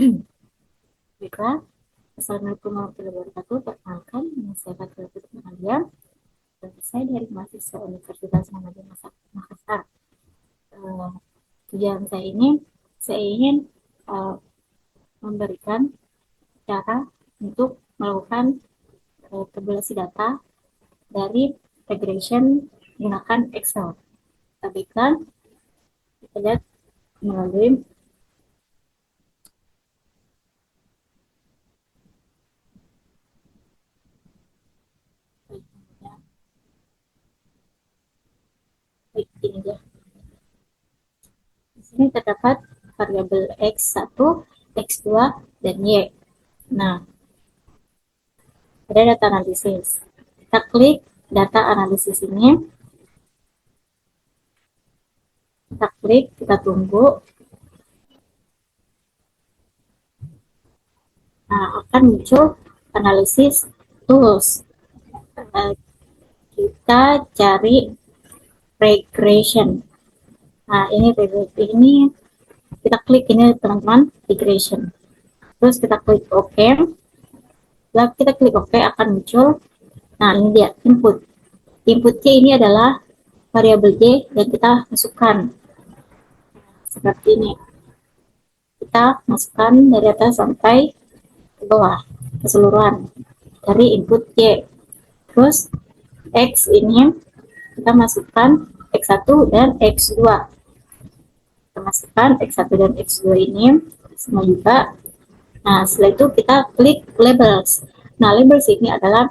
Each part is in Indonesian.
Baiklah, Assalamualaikum warahmatullahi wabarakatuh. Perkenalkan, nama saya Fatul Putri Nadia, dan saya dari mahasiswa Universitas Muhammadiyah Makassar. Tujuan saya ingin uh, memberikan cara untuk melakukan tabulasi data dari regression menggunakan Excel. Baiklah, kita lihat melalui ini dia. Di sini terdapat variabel X1, X2, dan Y. Nah, ada data analisis. Kita klik data analisis ini, kita klik, kita tunggu. Nah, akan muncul analisis tools. Kita cari regression. Nah, ini kita klik ini teman-teman, regression. Terus kita klik OK. Setelah kita klik OK akan muncul. Nah, ini dia input. Inputnya ini adalah variabel Y yang kita masukkan. Seperti ini. Kita masukkan dari atas sampai ke bawah, keseluruhan dari input Y. Terus X ini kita masukkan X1 dan X2. Kita masukkan X1 dan X2 ini semua juga. Nah, setelah itu kita klik labels. Nah, labels ini adalah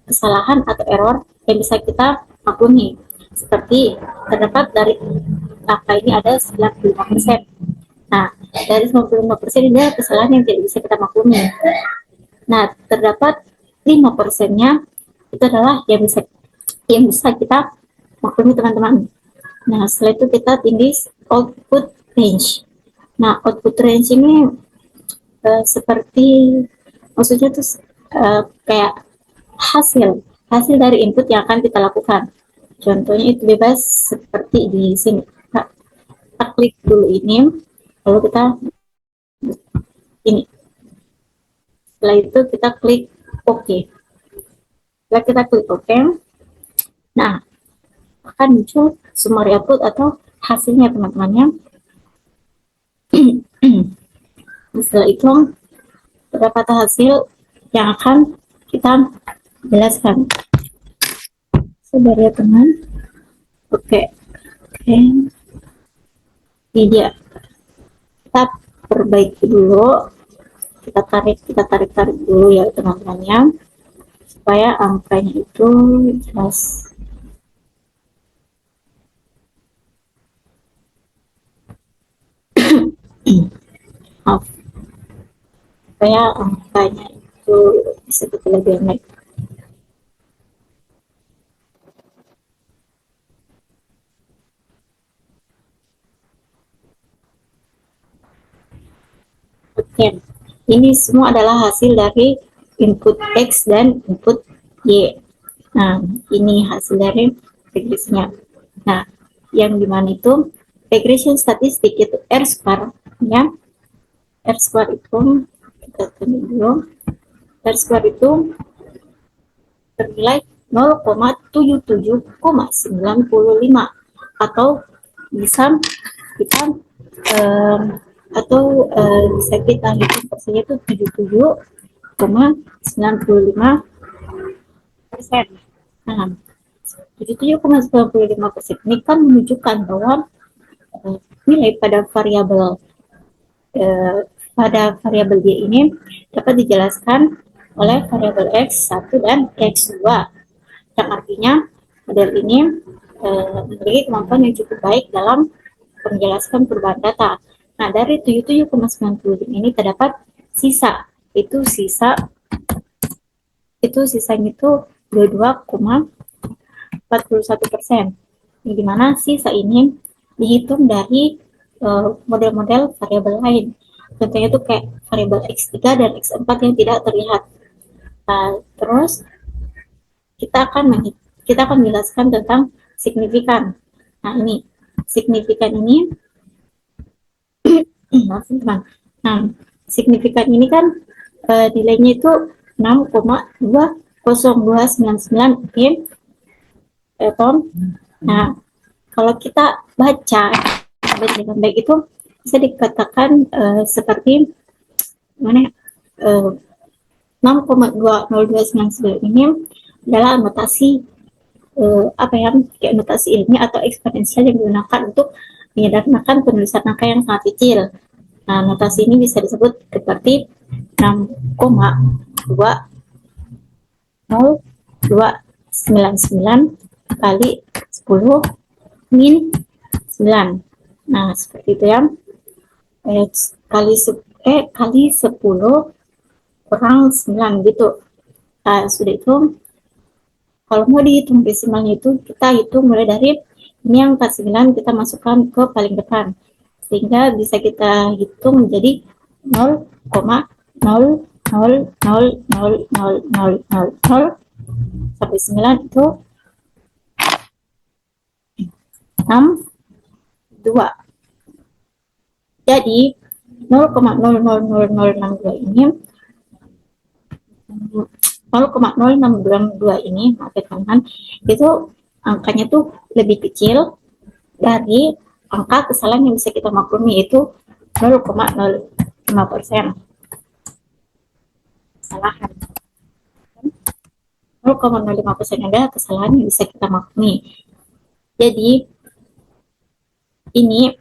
kesalahan atau error yang bisa kita maklumi. Seperti terdapat dari angka ini ada 95%. Nah, dari 95% ini adalah kesalahan yang tidak bisa kita maklumi. Nah, terdapat 5%-nya itu adalah yang bisa kita maklumi, teman-teman. Nah, setelah itu kita tindih output range. Nah, output range ini seperti maksudnya tuh kayak hasil dari input yang akan kita lakukan. Contohnya itu bebas seperti di sini. Kita klik dulu ini, lalu kita ini. Setelah itu kita klik OK. Setelah kita klik OK, nah akan muncul summary output atau hasilnya, teman-temannya. Setelah itu terdapat hasil yang akan kita jelaskan. Sabar ya teman. Oke. Ini dia. Kita perbaiki dulu. Kita tarik dulu ya teman-temannya, supaya angkanya itu jelas. Maaf, supaya angkanya itu bisa kita lebih baik. Oke, ini semua adalah hasil dari input X dan input Y. Nah, ini hasil dari regresinya. Nah, yang dimana itu regression statistik itu R-square, ya. R-square itu kita tunggu dulu. R-square itu ternilai 0,77,95 atau bisa kita bisa kita hitung persennya itu 77,95%. Nah, 77,95% ini kan menunjukkan bahwa nilai pada variabel Y ini dapat dijelaskan oleh variabel X1 dan X2, yang artinya model ini memiliki kemampuan yang cukup baik dalam menjelaskan perubahan data. Nah, dari 77,95 ini terdapat sisa. Sisanya itu 22,41%. Di mana sisa ini dihitung dari model-model variabel lain. Contohnya itu kayak variabel X3 dan X4 yang tidak terlihat. Terus kita akan menjelaskan tentang signifikan. Nah, ini signifikan ini maafin teman. Nah, signifikan ini kan nilainya itu 6,20299 oke, Tom. Nah, kalau kita baca dengan baik itu bisa dikatakan seperti mana, 6,20299 ini adalah notasi apa ya, kayak notasi ilmiah atau eksponensial yang digunakan untuk menyederhanakan penulisan angka yang sangat kecil. Nah, notasi ini bisa disebut seperti 6,20299 kali 10 min 9. Nah, seperti itu ya. Kali 10 kurang 9 gitu. Nah, sudah itu kalau mau dihitung desimalnya itu kita hitung mulai dari ini angka 9 kita masukkan ke paling depan, sehingga bisa kita hitung menjadi 0,00000000 sampai 9 itu 62. Jadi 0,000062 ini 0,0622 ini, maaf ya teman-teman, itu angkanya tuh lebih kecil dari angka kesalahan yang bisa kita maklumi, yaitu 0,05% kesalahan. 0,05% ada kesalahan yang bisa kita maklumi. Jadi ini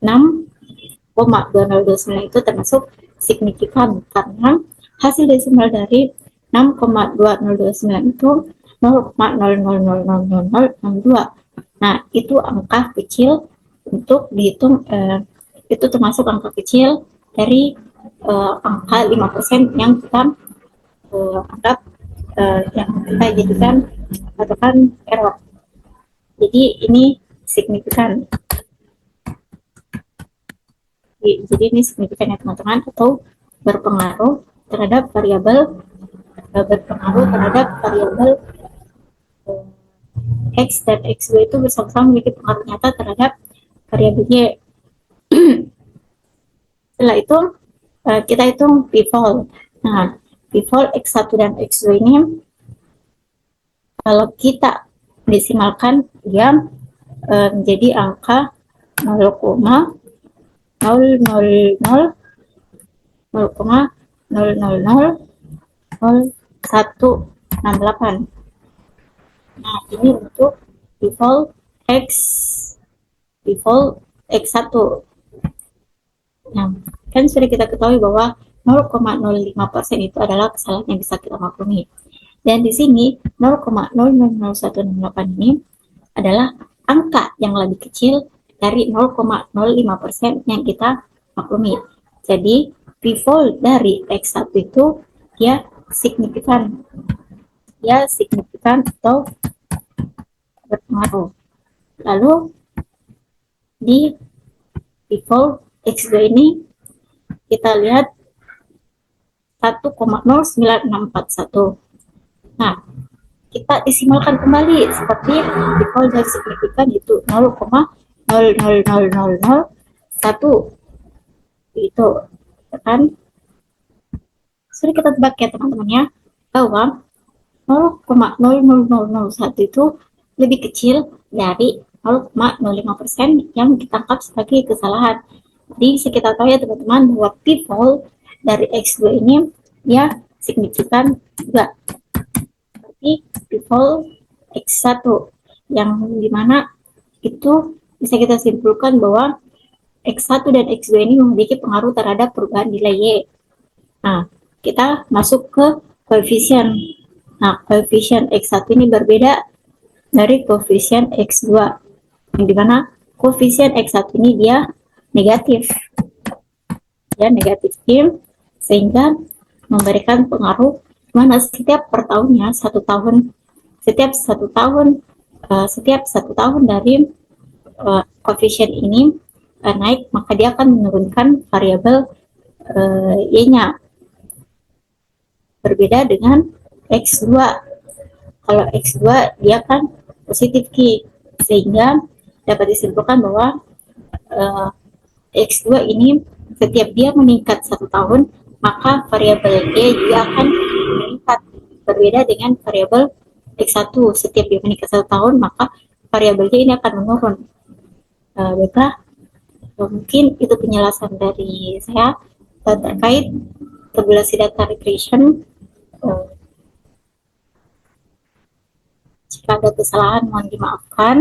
6,2029 itu termasuk signifikan karena hasil desimal dari 6,2029 itu 0,00000062. Nah, itu angka kecil untuk dihitung, itu termasuk angka kecil dari angka 5% yang kita anggap yang kita jadikan patokan error. Jadi ini signifikan. Jadi ini signifikan ya teman-teman, atau berpengaruh terhadap variabel X dan X2 itu bersama-sama memiliki pengaruh nyata terhadap variabel Y. Setelah itu kita hitung p-val. Nah, p-val X1 dan X2 ini kalau kita desimalkan dia menjadi angka 0,000000168. Nah, ini untuk p-val X1. Nah, kan sudah kita ketahui bahwa 0,05% itu adalah kesalahan yang bisa kita maklumi. Dan di sini 0,000168 ini adalah angka yang lebih kecil dari 0,05% yang kita maklumi. Jadi p-val dari X1 itu dia signifikan atau berpengaruh. Lalu di p-val X2 ini kita lihat 1,09641. Nah, kita desimalkan kembali seperti p-val dari signifikan itu 0,000001 itu kan sudah kita tebak ya teman-teman ya, bahwa 0,00001 itu lebih kecil dari 0,05% yang kita anggap sebagai kesalahan. Jadi bisa kita tahu ya teman-teman bahwa p-val dari X2 ini ya signifikan juga seperti p-val X1 yang dimana itu bisa kita simpulkan bahwa X1 dan X2 ini memiliki pengaruh terhadap perubahan nilai Y. Nah, kita masuk ke koefisien. Nah, koefisien X1 ini berbeda dari koefisien X2, yang dimana koefisien X1 ini dia negatif. Ya, negatif tim, sehingga memberikan pengaruh mana setiap per tahunnya setiap satu tahun dari koefisien ini naik, maka dia akan menurunkan variabel Y-nya. Berbeda dengan X2. Kalau X2 dia kan positif Q, sehingga dapat disimpulkan bahwa X2 ini Setiap dia meningkat 1 tahun, maka variabel D juga akan meningkat. Berbeda dengan variabel X1, setiap dia meningkat 1 tahun, maka variabel D ini akan menurun. Baiklah, mungkin itu penjelasan dari saya terkait tabulasi data regression. Jika ada kesalahan mohon dimaafkan.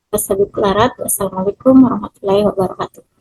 Wassalamualaikum warahmatullahi wabarakatuh.